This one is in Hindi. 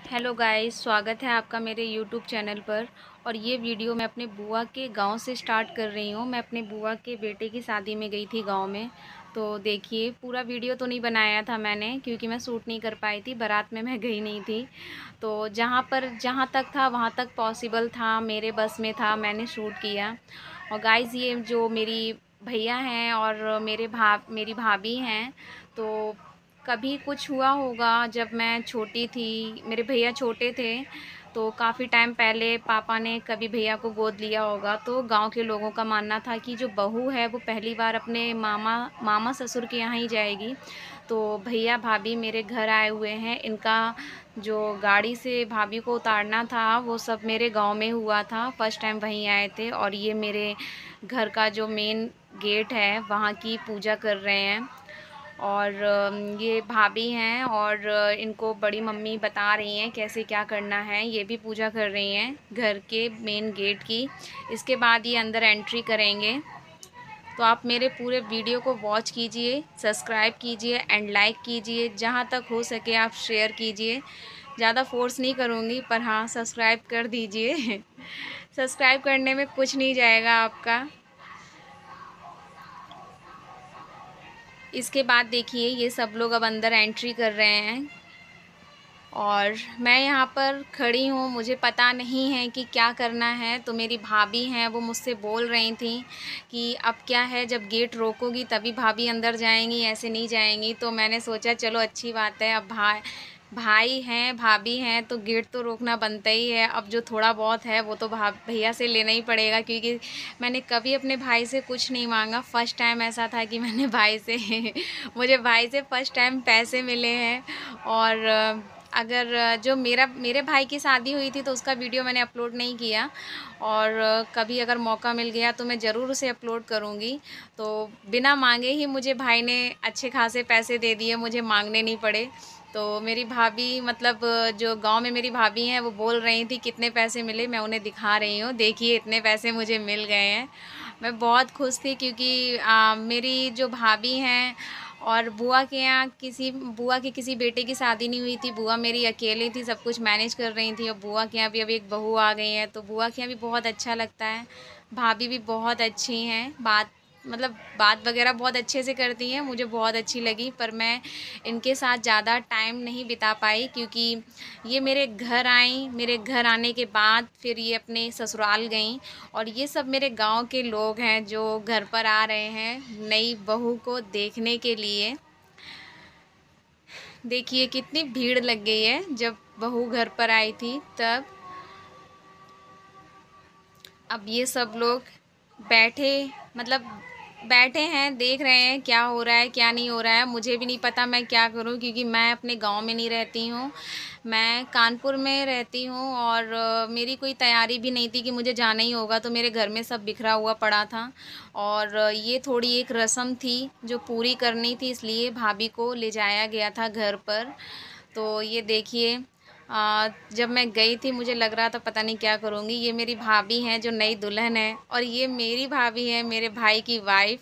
हेलो गाइस, स्वागत है आपका मेरे यूट्यूब चैनल पर। और ये वीडियो मैं अपने बुआ के गांव से स्टार्ट कर रही हूँ। मैं अपने बुआ के बेटे की शादी में गई थी गांव में। तो देखिए, पूरा वीडियो तो नहीं बनाया था मैंने क्योंकि मैं शूट नहीं कर पाई थी, बारात में मैं गई नहीं थी। तो जहाँ तक था वहाँ तक पॉसिबल था, मेरे बस में था, मैंने शूट किया। और गाइस, ये जो मेरी भैया हैं और मेरी भाभी हैं, तो कभी कुछ हुआ होगा जब मैं छोटी थी, मेरे भैया छोटे थे, तो काफ़ी टाइम पहले पापा ने कभी भैया को गोद लिया होगा। तो गांव के लोगों का मानना था कि जो बहू है वो पहली बार अपने मामा मामा ससुर के यहाँ ही जाएगी। तो भैया भाभी मेरे घर आए हुए हैं, इनका जो गाड़ी से भाभी को उतारना था वो सब मेरे गांव में हुआ था। फर्स्ट टाइम वहीं आए थे और ये मेरे घर का जो मेन गेट है वहाँ की पूजा कर रहे हैं। और ये भाभी हैं और इनको बड़ी मम्मी बता रही हैं कैसे क्या करना है। ये भी पूजा कर रही हैं घर के मेन गेट की। इसके बाद ये अंदर एंट्री करेंगे। तो आप मेरे पूरे वीडियो को वॉच कीजिए, सब्सक्राइब कीजिए एंड लाइक कीजिए। जहाँ तक हो सके आप शेयर कीजिए। ज़्यादा फोर्स नहीं करूँगी, पर हाँ, सब्सक्राइब कर दीजिए। सब्सक्राइब करने में कुछ नहीं जाएगा आपका। इसके बाद देखिए, ये सब लोग अब अंदर एंट्री कर रहे हैं और मैं यहाँ पर खड़ी हूँ। मुझे पता नहीं है कि क्या करना है। तो मेरी भाभी हैं, वो मुझसे बोल रही थी कि अब क्या है, जब गेट रोकोगी तभी भाभी अंदर जाएंगी, ऐसे नहीं जाएंगी। तो मैंने सोचा चलो अच्छी बात है, अब भाई हैं भाभी हैं तो गेट तो रोकना बनता ही है। अब जो थोड़ा बहुत है वो तो भैया से लेना ही पड़ेगा, क्योंकि मैंने कभी अपने भाई से कुछ नहीं मांगा। फ़र्स्ट टाइम ऐसा था कि मैंने भाई से मुझे भाई से फ़र्स्ट टाइम पैसे मिले हैं। और अगर जो मेरे भाई की शादी हुई थी तो उसका वीडियो मैंने अपलोड नहीं किया, और कभी अगर मौका मिल गया तो मैं ज़रूर उसे अपलोड करूँगी। तो बिना मांगे ही मुझे भाई ने अच्छे खासे पैसे दे दिए, मुझे मांगने नहीं पड़े। तो मेरी भाभी, मतलब जो गांव में मेरी भाभी हैं, वो बोल रही थी कितने पैसे मिले। मैं उन्हें दिखा रही हूँ, देखिए इतने पैसे मुझे मिल गए हैं। मैं बहुत खुश थी क्योंकि मेरी जो भाभी हैं और बुआ के किसी बेटे की शादी नहीं हुई थी। बुआ मेरी अकेली थी, सब कुछ मैनेज कर रही थी। और बुआ के यहाँ भी अभी एक बहू आ गई है, तो बुआ के यहाँ भी बहुत अच्छा लगता है। भाभी भी बहुत अच्छी हैं, बात वगैरह बहुत अच्छे से करती हैं, मुझे बहुत अच्छी लगी। पर मैं इनके साथ ज़्यादा टाइम नहीं बिता पाई क्योंकि ये मेरे घर आई। मेरे घर आने के बाद फिर ये अपने ससुराल गईं। और ये सब मेरे गांव के लोग हैं जो घर पर आ रहे हैं नई बहू को देखने के लिए। देखिए कितनी भीड़ लग गई है जब बहू घर पर आई थी तब। अब ये सब लोग बैठे मतलब बैठे हैं, देख रहे हैं क्या हो रहा है क्या नहीं हो रहा है। मुझे भी नहीं पता मैं क्या करूं क्योंकि मैं अपने गांव में नहीं रहती हूं, मैं कानपुर में रहती हूं। और मेरी कोई तैयारी भी नहीं थी कि मुझे जाना ही होगा, तो मेरे घर में सब बिखरा हुआ पड़ा था। और ये थोड़ी एक रस्म थी जो पूरी करनी थी, इसलिए भाभी को ले जाया गया था घर पर। तो ये देखिए, जब मैं गई थी मुझे लग रहा था पता नहीं क्या करूँगी। ये मेरी भाभी हैं जो नई दुल्हन है, और ये मेरी भाभी है, मेरे भाई की वाइफ।